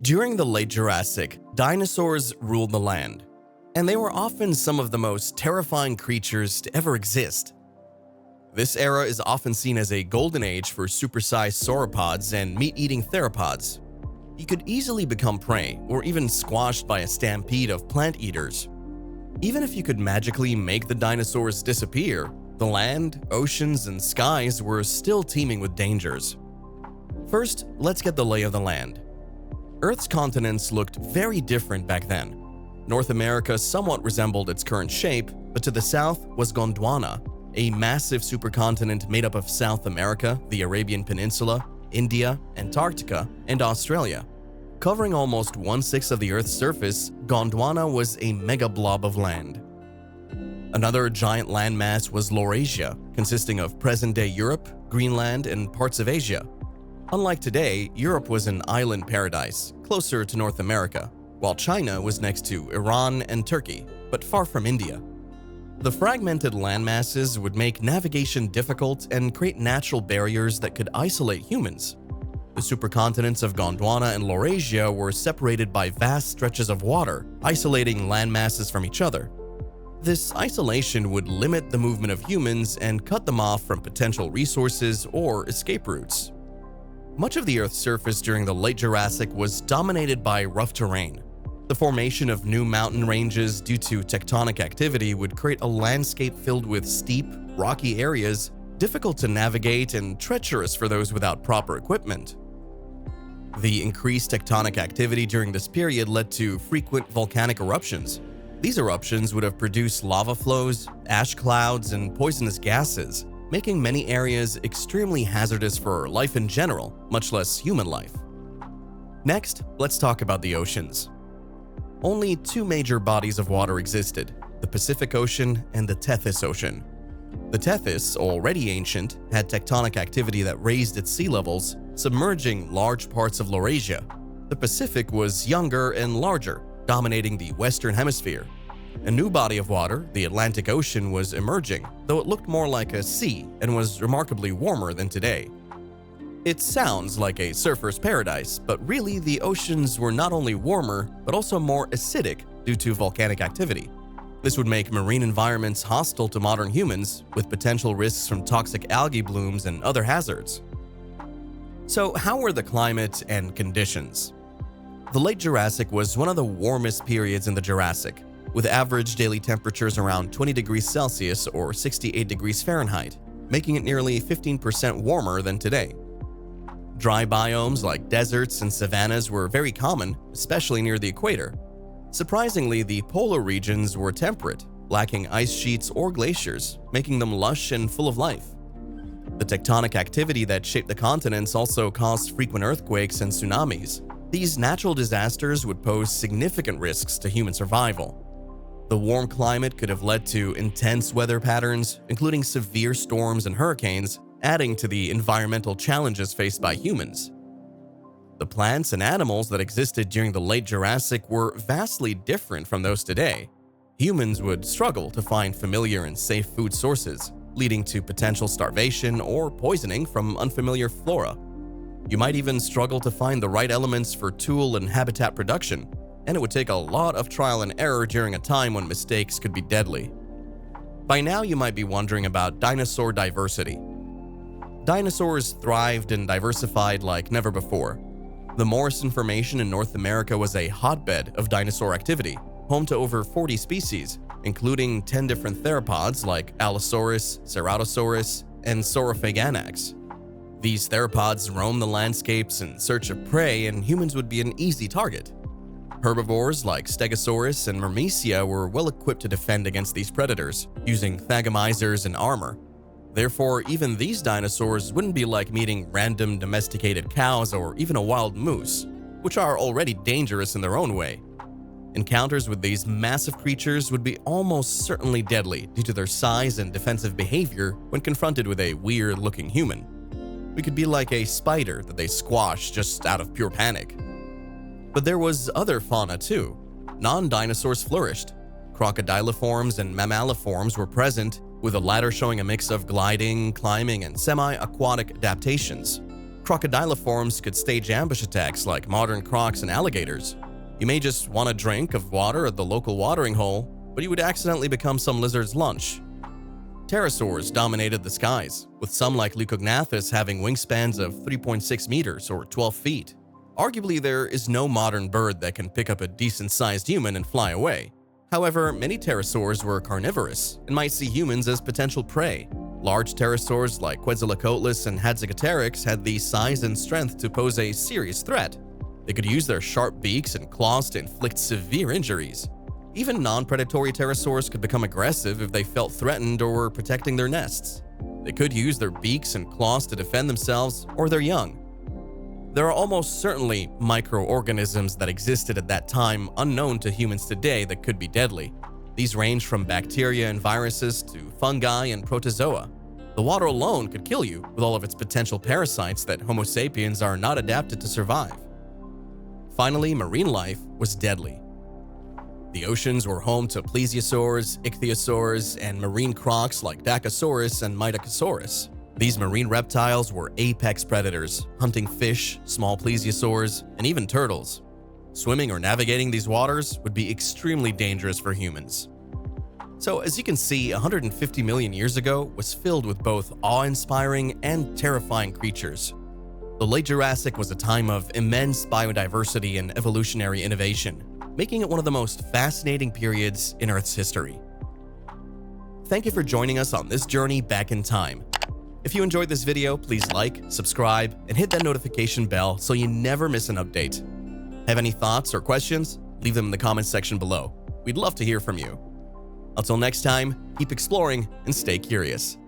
During the late Jurassic, dinosaurs ruled the land, and they were often some of the most terrifying creatures to ever exist. This era is often seen as a golden age for supersized sauropods and meat-eating theropods. You could easily become prey or even squashed by a stampede of plant eaters. Even if you could magically make the dinosaurs disappear, the land, oceans, and skies were still teeming with dangers. First, let's get the lay of the land. Earth's continents looked very different back then. North America somewhat resembled its current shape, but to the south was Gondwana, a massive supercontinent made up of South America, the Arabian Peninsula, India, Antarctica, and Australia. Covering almost 1/6 of the Earth's surface, Gondwana was a mega blob of land. Another giant landmass was Laurasia, consisting of present-day Europe, Greenland, and parts of Asia. Unlike today, Europe was an island paradise, closer to North America, while China was next to Iran and Turkey, but far from India. The fragmented landmasses would make navigation difficult and create natural barriers that could isolate humans. The supercontinents of Gondwana and Laurasia were separated by vast stretches of water, isolating landmasses from each other. This isolation would limit the movement of humans and cut them off from potential resources or escape routes. Much of the Earth's surface during the late Jurassic was dominated by rough terrain. The formation of new mountain ranges due to tectonic activity would create a landscape filled with steep, rocky areas, difficult to navigate and treacherous for those without proper equipment. The increased tectonic activity during this period led to frequent volcanic eruptions. These eruptions would have produced lava flows, ash clouds, and poisonous gases, making many areas extremely hazardous for life in general, much less human life. Next, let's talk about the oceans. Only two major bodies of water existed, the Pacific Ocean and the Tethys Ocean. The Tethys, already ancient, had tectonic activity that raised its sea levels, submerging large parts of Laurasia. The Pacific was younger and larger, dominating the Western Hemisphere. A new body of water, the Atlantic Ocean, was emerging, though it looked more like a sea and was remarkably warmer than today. It sounds like a surfer's paradise, but really the oceans were not only warmer, but also more acidic due to volcanic activity. This would make marine environments hostile to modern humans, with potential risks from toxic algae blooms and other hazards. So how were the climate and conditions? The late Jurassic was one of the warmest periods in the Jurassic, with average daily temperatures around 20 degrees Celsius or 68 degrees Fahrenheit, making it nearly 15% warmer than today. Dry biomes like deserts and savannas were very common, especially near the equator. Surprisingly, the polar regions were temperate, lacking ice sheets or glaciers, making them lush and full of life. The tectonic activity that shaped the continents also caused frequent earthquakes and tsunamis. These natural disasters would pose significant risks to human survival. The warm climate could have led to intense weather patterns, including severe storms and hurricanes, adding to the environmental challenges faced by humans. The plants and animals that existed during the late Jurassic were vastly different from those today. Humans would struggle to find familiar and safe food sources, leading to potential starvation or poisoning from unfamiliar flora. You might even struggle to find the right elements for tool and habitat production, and it would take a lot of trial and error during a time when mistakes could be deadly. By now, you might be wondering about dinosaur diversity. Dinosaurs thrived and diversified like never before. The Morrison Formation in North America was a hotbed of dinosaur activity, home to over 40 species, including 10 different theropods like Allosaurus, Ceratosaurus, and Saurophaganax. These theropods roamed the landscapes in search of prey, and humans would be an easy target. Herbivores like Stegosaurus and Myrmecia were well equipped to defend against these predators, using thagomisers and armor. Therefore, even these dinosaurs wouldn't be like meeting random domesticated cows or even a wild moose, which are already dangerous in their own way. Encounters with these massive creatures would be almost certainly deadly due to their size and defensive behavior when confronted with a weird-looking human. We could be like a spider that they squash just out of pure panic. But there was other fauna too. Non-dinosaurs flourished. Crocodiliforms and mammaliforms were present, with the latter showing a mix of gliding, climbing, and semi-aquatic adaptations. Crocodiliforms could stage ambush attacks like modern crocs and alligators. You may just want a drink of water at the local watering hole, but you would accidentally become some lizard's lunch. Pterosaurs dominated the skies, with some like Leucognathus having wingspans of 3.6 meters or 12 feet. Arguably, there is no modern bird that can pick up a decent-sized human and fly away. However, many pterosaurs were carnivorous and might see humans as potential prey. Large pterosaurs like Quetzalcoatlus and Hadzagoteryx had the size and strength to pose a serious threat. They could use their sharp beaks and claws to inflict severe injuries. Even non-predatory pterosaurs could become aggressive if they felt threatened or were protecting their nests. They could use their beaks and claws to defend themselves or their young. There are almost certainly microorganisms that existed at that time unknown to humans today that could be deadly. These range from bacteria and viruses to fungi and protozoa. The water alone could kill you with all of its potential parasites that Homo sapiens are not adapted to survive. Finally, marine life was deadly. The oceans were home to plesiosaurs, ichthyosaurs, and marine crocs like Dacosaurus and Metacosaurus. These marine reptiles were apex predators, hunting fish, small plesiosaurs, and even turtles. Swimming or navigating these waters would be extremely dangerous for humans. So, as you can see, 150 million years ago was filled with both awe-inspiring and terrifying creatures. The Late Jurassic was a time of immense biodiversity and evolutionary innovation, making it one of the most fascinating periods in Earth's history. Thank you for joining us on this journey back in time. If you enjoyed this video, please like, subscribe, and hit that notification bell so you never miss an update. Have any thoughts or questions? Leave them in the comments section below. We'd love to hear from you. Until next time, keep exploring and stay curious.